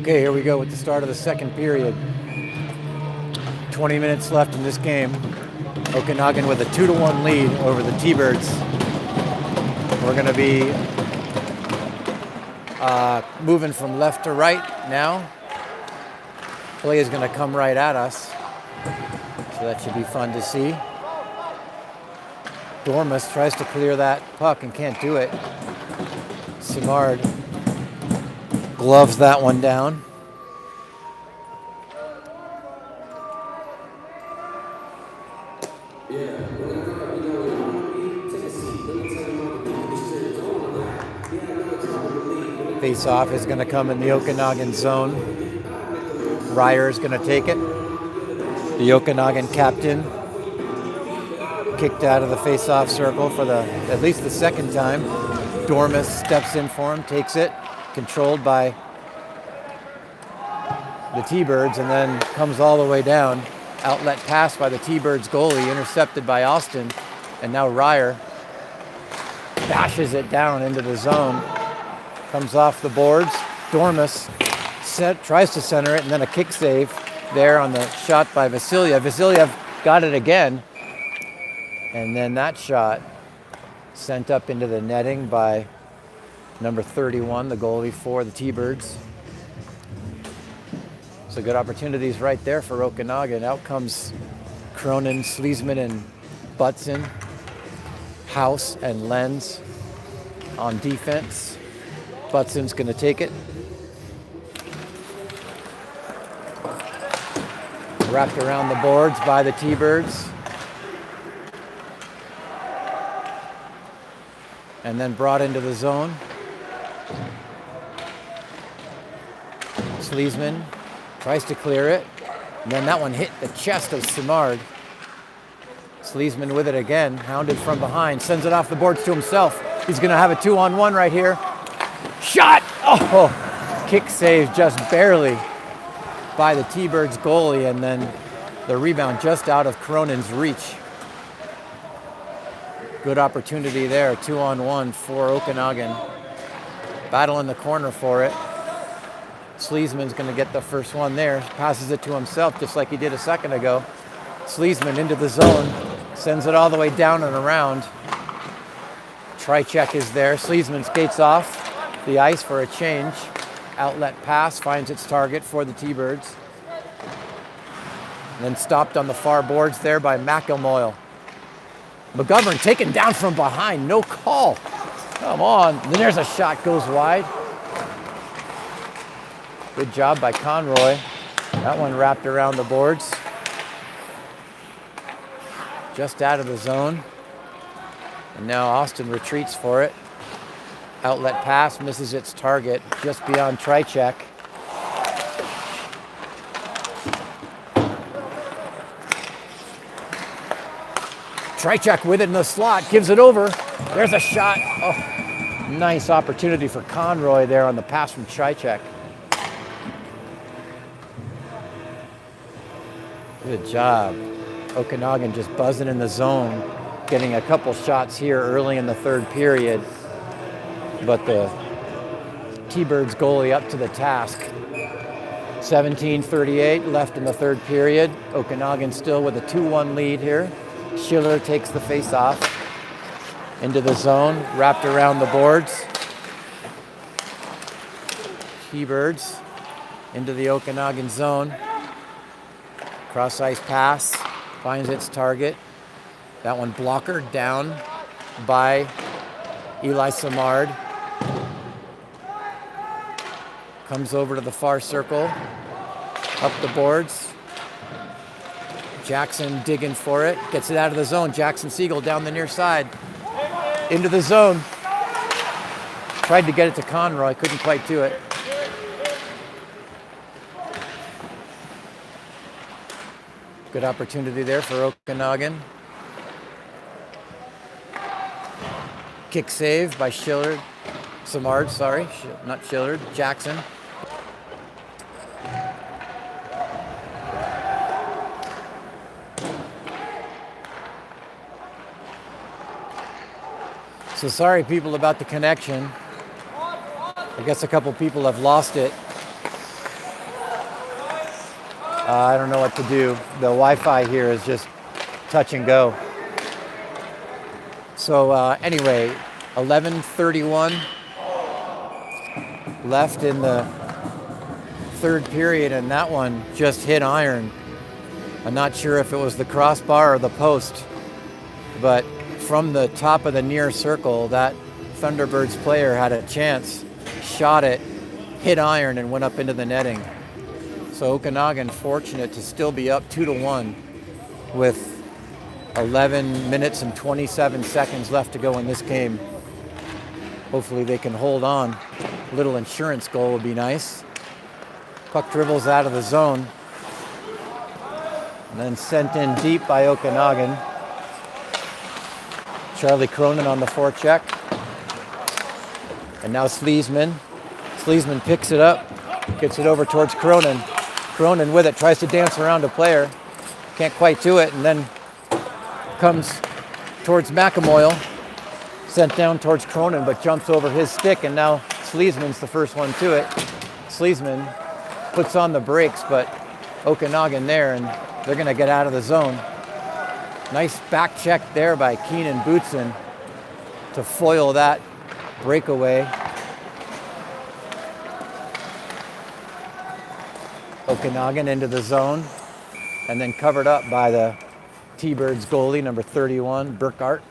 Okay, here we go with the start of the second period. 20 minutes left in this game. Okanagan with a 2-1 lead over the T-Birds. We're going to be moving from left to right now. Play is going to come right at us, so that should be fun to see. Dormus tries to clear that puck and can't do it. Simard gloves that one down. Face-off is going to come in the Okanagan zone. Ryer is going to take it. The Okanagan captain kicked out of the face-off circle for at least the second time. Dormus steps in for him, takes it, controlled by the T-Birds, and then comes all the way down. Outlet pass by the T-Birds goalie, intercepted by Austin, and now Ryer bashes it down into the zone. Comes off the boards. Dormus tries to center it, and then a kick save there on the shot by Vasilyev. Vasilyev got it again, and then that shot sent up into the netting by number 31, the goalie for the T-Birds. So good opportunities right there for Okanagan. Out comes Cronin, Sleesman, and Butson. House and Lenz on defense. Butson's going to take it. Wrapped around the boards by the T-Birds. And then brought into the zone. Sleesman tries to clear it. And then that one hit the chest of Simard. Sleesman with it again, hounded from behind, sends it off the boards to himself. He's going to have a 2-on-1 right here. Shot! Oh! Kick save just barely by the T-Birds goalie, and then the rebound just out of Cronin's reach. Good opportunity there, 2-on-1 for Okanagan. Battle in the corner for it. Sleesman's going to get the first one there. Passes it to himself just like he did a second ago. Sleesman into the zone. Sends it all the way down and around. Trichek is there. Sleesman skates off the ice for a change. Outlet pass finds its target for the T-Birds. And then stopped on the far boards there by McElmoyle. McGovern taken down from behind. No call. Come on. Then there's a shot, goes wide. Good job by Conroy. That one wrapped around the boards. Just out of the zone. And now Austin retreats for it. Outlet pass misses its target just beyond Trichek. Trichek with it in the slot, gives it over. There's a shot. Oh, nice opportunity for Conroy there on the pass from Trichek. Good job. Okanagan just buzzing in the zone, getting a couple shots here early in the third period. But the T-Birds goalie up to the task. 17:38 left in the third period. Okanagan still with a 2-1 lead here. Schiller takes the face-off into the zone, wrapped around the boards. T-Birds into the Okanagan zone. Cross-ice pass, finds its target. That one blockered down by Eli Simard. Comes over to the far circle, up the boards. Jackson digging for it, gets it out of the zone. Jackson Siegel down the near side, into the zone. Tried to get it to Conroy, couldn't quite do it. Good opportunity there for Okanagan. Kick save by Schiller. Simard, sorry, not Schiller, Jackson. So sorry, people, about the connection. I guess a couple people have lost it. I don't know what to do. The Wi-Fi here is just touch and go. So anyway, 11:31 left in the third period, and that one just hit iron. I'm not sure if it was the crossbar or the post, but from the top of the near circle, that Thunderbirds player had a chance, shot it, hit iron, and went up into the netting. So Okanagan fortunate to still be up 2-1 with 11 minutes and 27 seconds left to go in this game. Hopefully they can hold on. A little insurance goal would be nice. Puck dribbles out of the zone. And then sent in deep by Okanagan. Charlie Cronin on the forecheck. And now Sleesman. Sleesman picks it up, gets it over towards Cronin. Cronin with it, tries to dance around a player. Can't quite do it, and then comes towards McAmoyle. Sent down towards Cronin, but jumps over his stick, and now Sleesman's the first one to it. Sleesman puts on the brakes, but Okanagan there, and they're going to get out of the zone. Nice back check there by Keenan Bootson to foil that breakaway. Okanagan into the zone, and then covered up by the T-Birds goalie, number 31, Burkhart.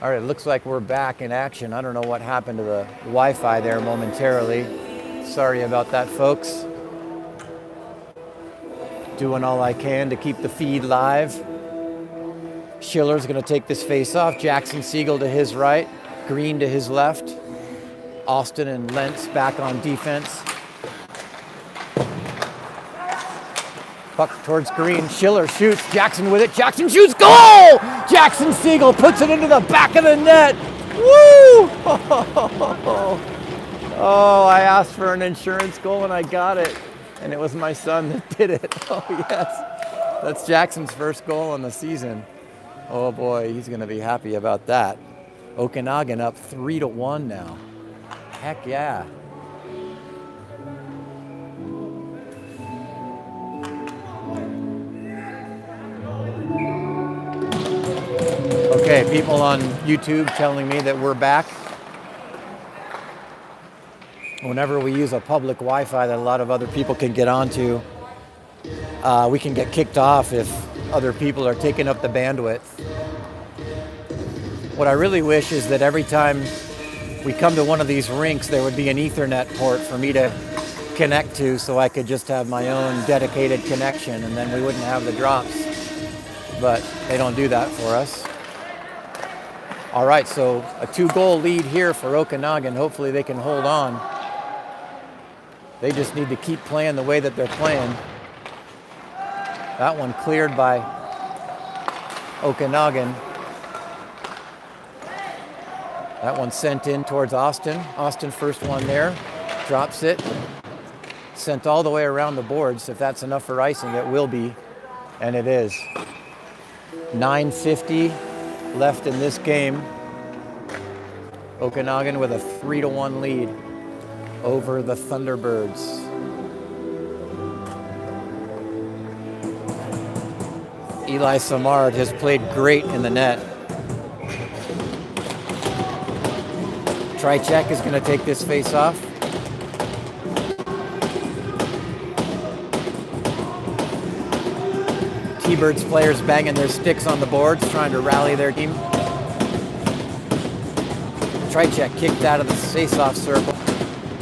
All right, it looks like we're back in action. I don't know what happened to the Wi-Fi there momentarily. Sorry about that, folks. Doing all I can to keep the feed live. Schiller's going to take this face off. Jackson Siegel to his right, Green to his left. Austin and Lentz back on defense. Puck towards Green. Schiller shoots. Jackson with it. Jackson shoots. Goal! Jackson Siegel puts it into the back of the net. Woo! Oh, I asked for an insurance goal and I got it. And it was my son that did it. Oh, yes. That's Jackson's first goal on the season. Oh, boy, he's going to be happy about that. Okanagan up 3-1 now. Heck yeah. Okay, people on YouTube telling me that we're back. Whenever we use a public Wi-Fi that a lot of other people can get onto, we can get kicked off if other people are taking up the bandwidth. What I really wish is that every time we come to one of these rinks, there would be an Ethernet port for me to connect to so I could just have my own dedicated connection, and then we wouldn't have the drops. But they don't do that for us. All right, so a 2-goal lead here for Okanagan. Hopefully they can hold on. They just need to keep playing the way that they're playing. That one cleared by Okanagan. That one sent in towards Austin. Austin first one there, drops it. Sent all the way around the boards. If that's enough for icing, it will be, and it is. 9:50 left in this game. Okanagan with a 3-1 lead over the Thunderbirds. Eli Samard has played great in the net. Tricek is going to take this face off. T-Birds players banging their sticks on the boards, trying to rally their team. Tricek kicked out of the face-off circle.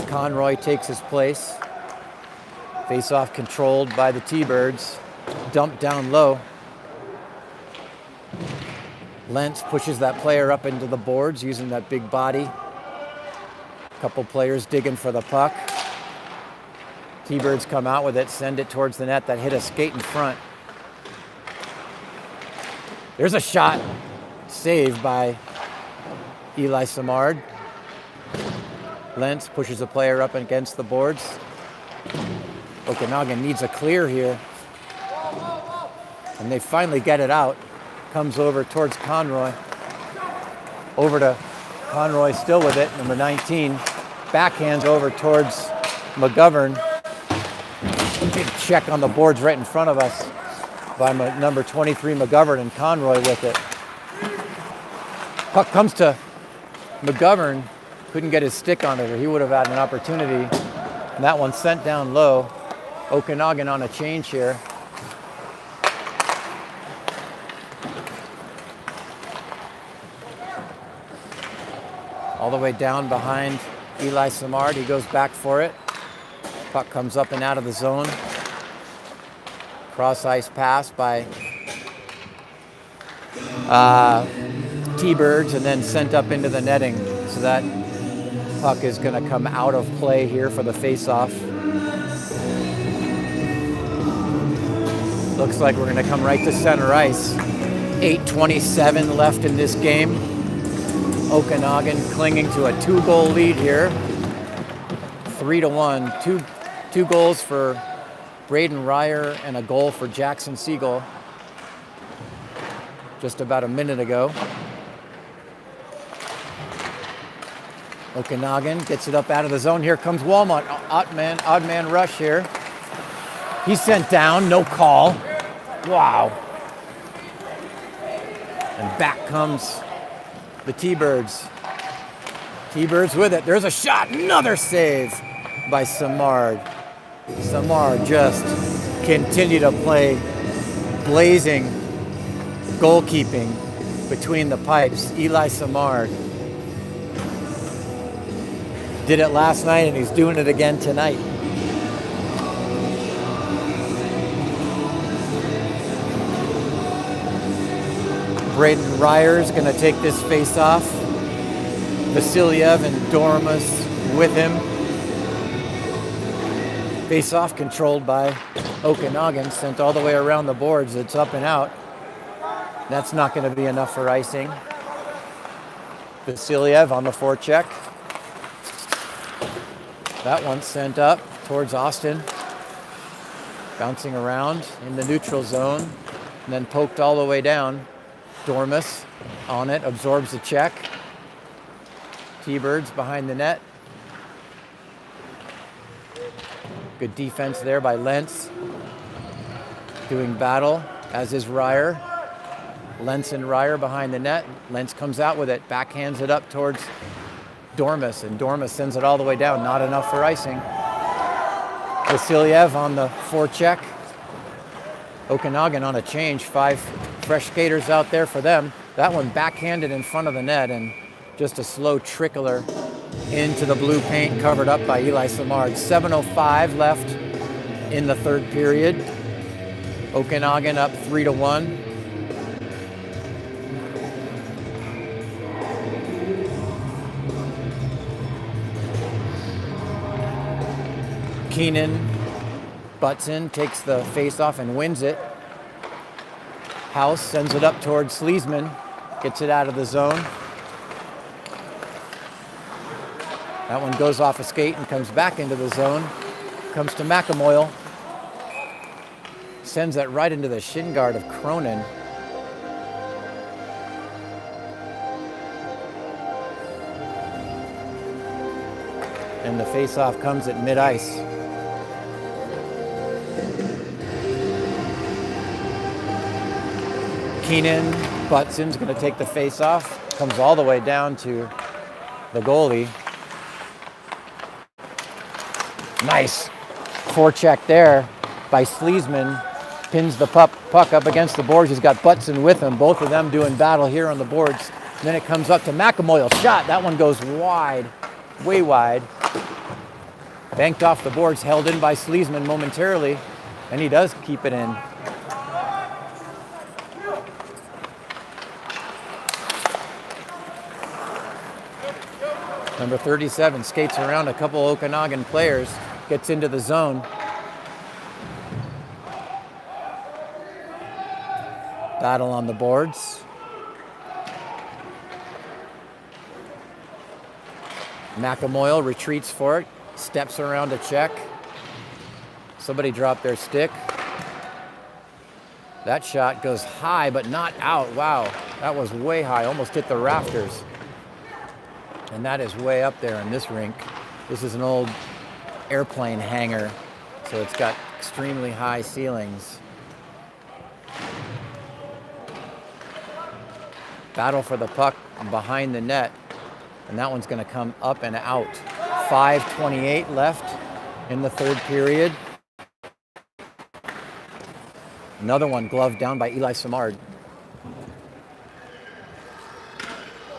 Conroy takes his place. Face-off controlled by the T-Birds. Dumped down low. Lentz pushes that player up into the boards using that big body. Couple players digging for the puck. T-Birds come out with it, send it towards the net. That hit a skate in front. There's a shot saved by Eli Samard. Lentz pushes a player up against the boards. Okanagan needs a clear here. And they finally get it out. Comes over towards Conroy. Over to Conroy still with it, number 19. Backhands over towards McGovern. Big check on the boards right in front of us by number 23 McGovern, and Conroy with it. Puck comes to McGovern, couldn't get his stick on it, or he would have had an opportunity. And that one sent down low. Okanagan on a change here. All the way down behind Eli Samard. He goes back for it. Puck comes up and out of the zone. Cross ice pass by T-Birds and then sent up into the netting. So that puck is going to come out of play here for the face-off. Looks like we're going to come right to center ice. 8:27 left in this game. Okanagan clinging to a 2-goal lead here. 3-1. Two goals for Braden Ryer and a goal for Jackson Siegel just about a minute ago. Okanagan gets it up out of the zone. Here comes Walmart. Odd man rush here. He's sent down, no call. Wow. And back comes the T-Birds. T-Birds with it. There's a shot. Another save by Samard. Samard just continue to play blazing goalkeeping between the pipes. Eli Samard did it last night and he's doing it again tonight. Braden Ryer's going to take this face off. Vasilyev and Dormus with him. Face off controlled by Okanagan, sent all the way around the boards. It's up and out. That's not going to be enough for icing. Vasilyev on the forecheck. That one sent up towards Austin. Bouncing around in the neutral zone and then poked all the way down. Dormus on it, absorbs the check. T-Birds behind the net. Good defense there by Lentz. Doing battle, as is Ryer. Lentz and Ryer behind the net. Lentz comes out with it, backhands it up towards Dormus, and Dormus sends it all the way down. Not enough for icing. Vasilyev on the forecheck. Okanagan on a change. 5 fresh skaters out there for them. That one backhanded in front of the net, and just a slow trickler into the blue paint, covered up by Eli Samard. 7:05 left in the third period. Okanagan up 3-1. Keenan butts in, takes the face-off and wins it. House sends it up towards Sleesman, gets it out of the zone. That one goes off a skate and comes back into the zone. Comes to McAmoyle. Sends that right into the shin guard of Cronin. And the face-off comes at mid-ice. Keenan Buttson's going to take the face-off. Comes all the way down to the goalie. Nice forecheck there by Sleesman. Pins the puck up against the boards. He's got Butson with him. Both of them doing battle here on the boards. And then it comes up to McAmoyle. Shot. That one goes wide. Way wide. Banked off the boards. Held in by Sleesman momentarily. And he does keep it in. Number 37 skates around a couple Okanagan players, gets into the zone. Battle on the boards. McAmoyle retreats for it, steps around to check. Somebody dropped their stick. That shot goes high, but not out. Wow, that was way high, almost hit the rafters. And that is way up there in this rink. This is an old airplane hangar, so it's got extremely high ceilings. Battle for the puck behind the net, and that one's going to come up and out. 5:28 left in the third period. Another one gloved down by Eli Simard.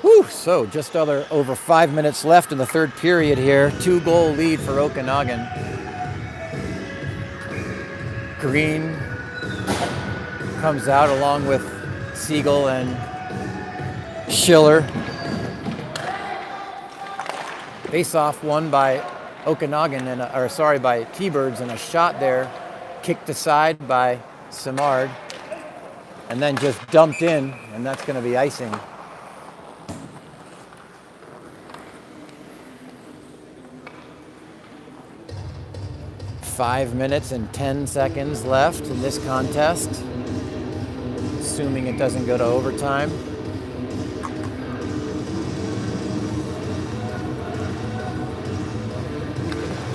Whew, so just over 5 minutes left in the third period here. 2-goal lead for Okanagan. Green comes out along with Siegel and Schiller. Face-off won by Okanagan, by T-Birds, and a shot there kicked aside by Simard, and then just dumped in, and that's going to be icing. Five minutes and 10 seconds left in this contest, assuming it doesn't go to overtime.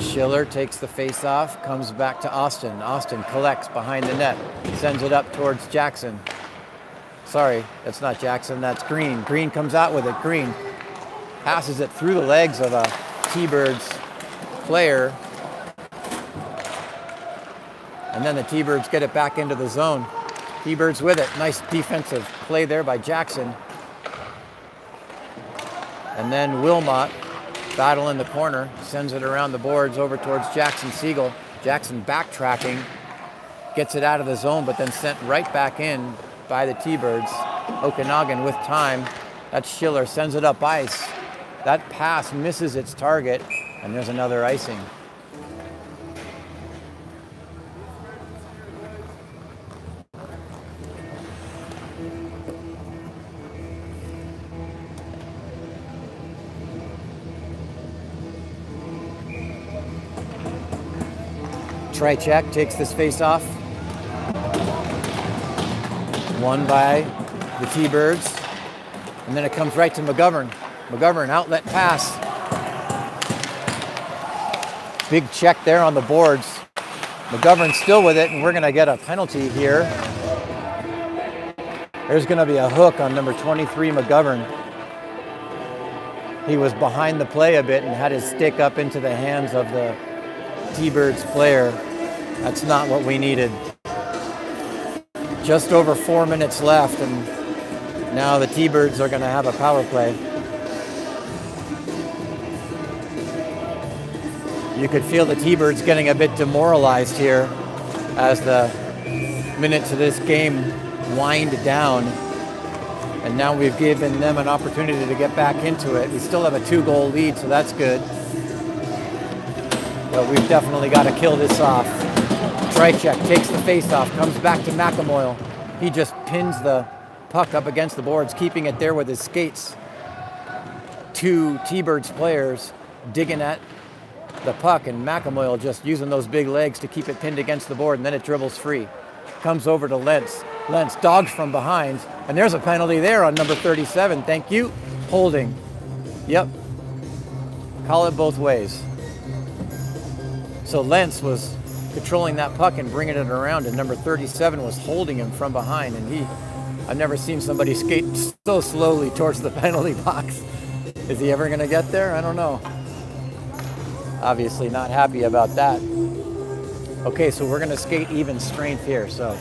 Schiller takes the face-off, comes back to Austin. Austin collects behind the net, sends it up towards Jackson. Sorry, that's not Jackson, that's Green. Green comes out with it. Green passes it through the legs of a T-Birds player. And then the T-Birds get it back into the zone. T-Birds with it. Nice defensive play there by Jackson. And then Wilmot, battle in the corner, sends it around the boards over towards Jackson Siegel. Jackson backtracking, gets it out of the zone, but then sent right back in by the T-Birds. Okanagan with time. That's Schiller, sends it up ice. That pass misses its target, and there's another icing. Tricek takes this face-off. Won by the T-Birds. And then it comes right to McGovern. McGovern, outlet pass. Big check there on the boards. McGovern still with it, and we're going to get a penalty here. There's going to be a hook on number 23, McGovern. He was behind the play a bit and had his stick up into the hands of the T-Birds player. That's not what we needed. Just over 4 minutes left, and now the T-Birds are going to have a power play. You could feel the T-Birds getting a bit demoralized here as the minutes of this game wind down. And now we've given them an opportunity to get back into it. We still have a 2-goal lead, so that's good. But we've definitely got to kill this off. Tricek takes the face-off, comes back to McElmoyle. He just pins the puck up against the boards, keeping it there with his skates. Two T-Birds players digging at the puck, and McElmoyle just using those big legs to keep it pinned against the board, and then it dribbles free. Comes over to Lentz. Lentz dogs from behind, and there's a penalty there on number 37. Thank you. Holding. Yep. Call it both ways. So Lentz was controlling that puck and bringing it around, and number 37 was holding him from behind, and I've never seen somebody skate so slowly towards the penalty box. Is he ever going to get there? I don't know. Obviously not happy about that. Okay, so we're going to skate even strength here. So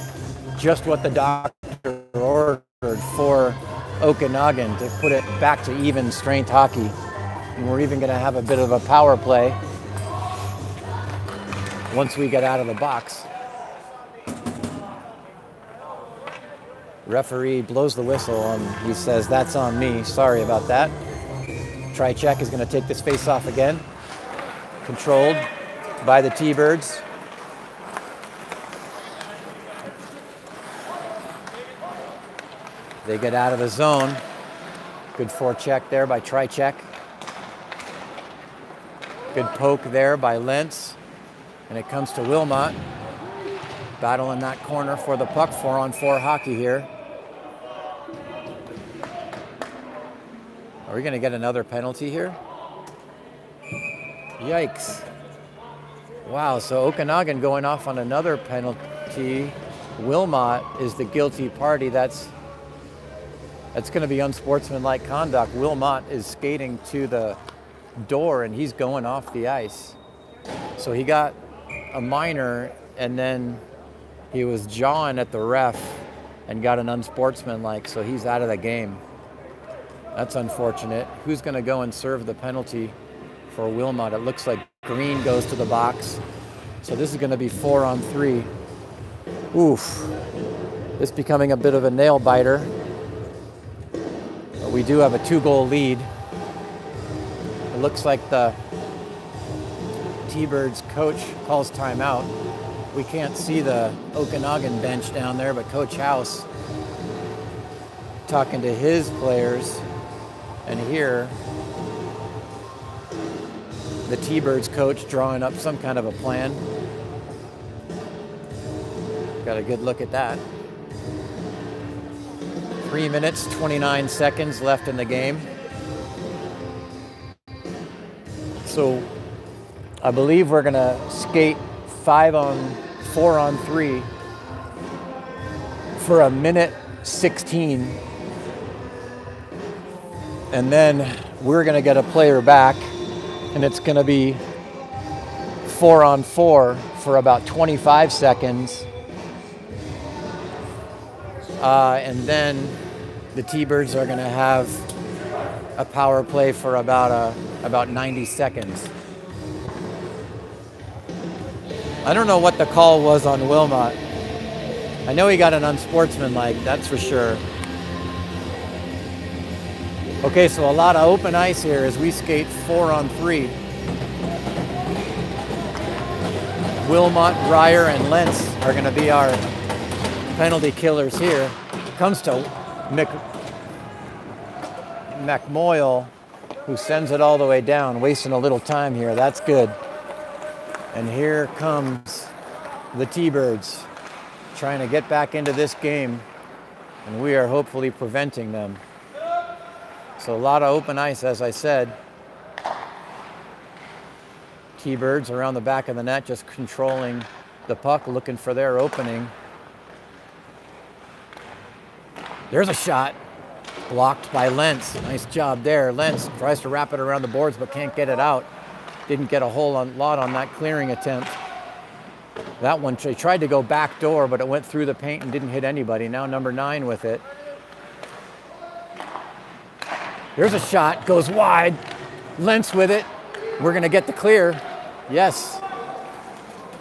just what the doctor ordered for Okanagan, to put it back to even strength hockey. And we're even going to have a bit of a power play once we get out of the box. Referee blows the whistle and he says, "That's on me. Sorry about that." Tricek is going to take this face-off again. Controlled by the T-Birds. They get out of the zone. Good forecheck there by Tricek. Good poke there by Lentz. And it comes to Wilmot. Battle in that corner for the puck. 4-on-4 hockey here. Are we going to get another penalty here? Yikes. Wow, so Okanagan going off on another penalty. Wilmot is the guilty party. That's going to be unsportsmanlike conduct. Wilmot is skating to the door and he's going off the ice. So he got a minor and then he was jawing at the ref and got an unsportsmanlike, so he's out of the game. That's unfortunate. Who's going to go and serve the penalty for Wilmot? It looks like Green goes to the box. So this is going to be 4-on-3. Oof. This becoming a bit of a nail biter. But we do have a 2-goal lead. It looks like the T-Birds coach calls timeout. We can't see the Okanagan bench down there, but Coach House talking to his players. And here, the T-Birds coach drawing up some kind of a plan. Got a good look at that. 3 minutes, 29 seconds left in the game. So I believe we're gonna skate 4-on-3 for 1:16. And then we're gonna get a player back and it's gonna be 4-on-4 for about 25 seconds. And then the T-Birds are gonna have a power play for about 90 seconds. I don't know what the call was on Wilmot. I know he got an unsportsmanlike, that's for sure. Okay, so a lot of open ice here as we skate 4-on-3. Wilmot, Ryer, and Lentz are going to be our penalty killers here. It comes to McMoyle, who sends it all the way down, wasting a little time here. That's good. And here comes the T-Birds trying to get back into this game, and we are hopefully preventing them. So a lot of open ice, as I said. T-Birds around the back of the net, just controlling the puck, looking for their opening. There's a shot, blocked by Lentz. Nice job there. Lentz tries to wrap it around the boards, but can't get it out. Didn't get a whole lot on that clearing attempt. That one, they tried to go back door, but it went through the paint and didn't hit anybody. Now number 9 with it. There's a shot, goes wide. Lentz with it. We're gonna get the clear. Yes.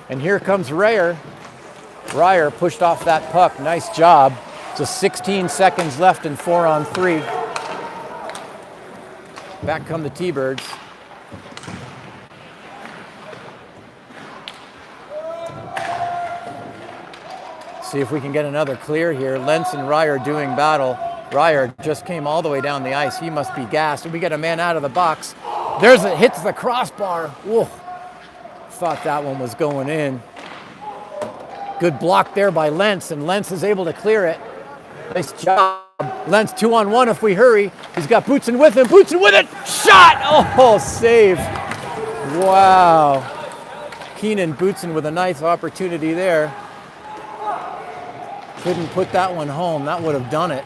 And here comes Ryer. Ryer pushed off that puck. Nice job. So 16 seconds left in 4-on-3. Back come the T-Birds. See if we can get another clear here. Lentz and Ryer doing battle. Ryer just came all the way down the ice. He must be gassed. We get a man out of the box. There's it, hits the crossbar. Whoa. Thought that one was going in. Good block there by Lentz, and Lentz is able to clear it. Nice job. Lentz 2-on-1 if we hurry. He's got Bootson with him. Bootson with it. Shot! Oh, save. Wow. Keenan Bootson with a nice opportunity there. Couldn't put that one home. That would have done it.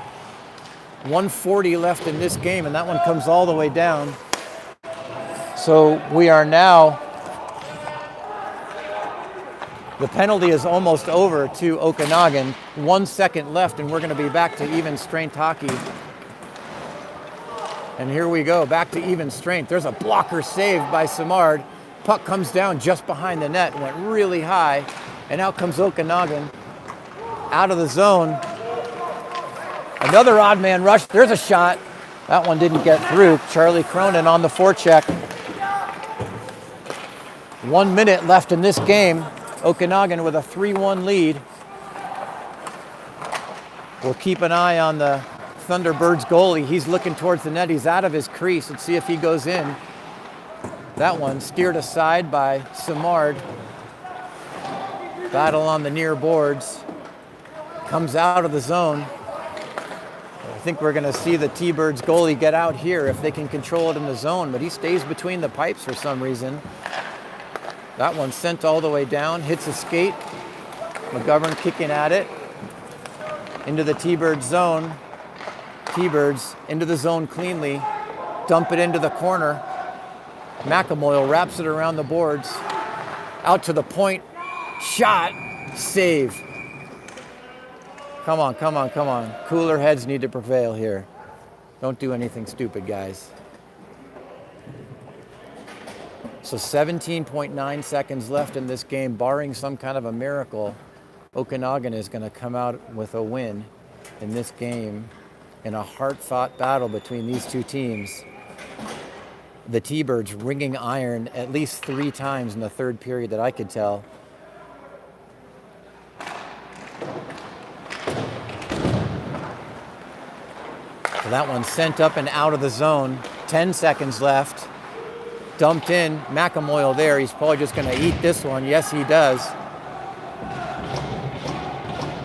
1:40 left in this game, and that one comes all the way down. So we are now, the penalty is almost over to Okanagan. 1 second left, and we're going to be back to even strength hockey. And here we go, back to even strength. There's a blocker saved by Simard. Puck comes down just behind the net, went really high, and out comes Okanagan. Out of the zone. Another odd man rush. There's a shot. That one didn't get through. Charlie Cronin on the forecheck. 1 minute left in this game. Okanagan with a 3-1 lead. We'll keep an eye on the Thunderbirds goalie. He's looking towards the net. He's out of his crease. Let's see if he goes in. That one steered aside by Simard. Battle on the near boards. Comes out of the zone. I think we're going to see the T-Birds goalie get out here if they can control it in the zone, but he stays between the pipes for some reason. That one sent all the way down, hits a skate. McGovern kicking at it. Into the T-Bird zone. T-Birds into the zone cleanly. Dump it into the corner. McAmoyle wraps it around the boards. Out to the point. Shot. Save. Come on, come on, come on. Cooler heads need to prevail here. Don't do anything stupid, guys. So 17.9 seconds left in this game. Barring some kind of a miracle, Okanagan is going to come out with a win in this game in a hard-fought battle between these two teams. The T-Birds ringing iron at least 3 times in the third period that I could tell. So that one sent up and out of the zone. 10 seconds left. Dumped in. McAmoyle there. He's probably just going to eat this one. Yes, he does.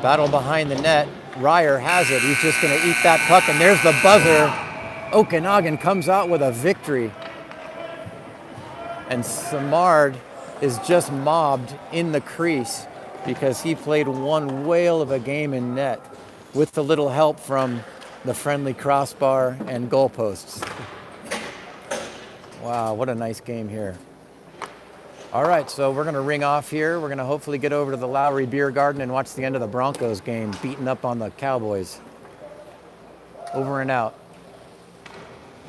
Battle behind the net. Ryer has it. He's just going to eat that puck, and there's the buzzer. Okanagan comes out with a victory. And Samard is just mobbed in the crease because he played one whale of a game in net with the little help from the friendly crossbar and goalposts. Wow, what a nice game here. All right, so we're going to ring off here. We're going to hopefully get over to the Lowry Beer Garden and watch the end of the Broncos game, beating up on the Cowboys. Over and out.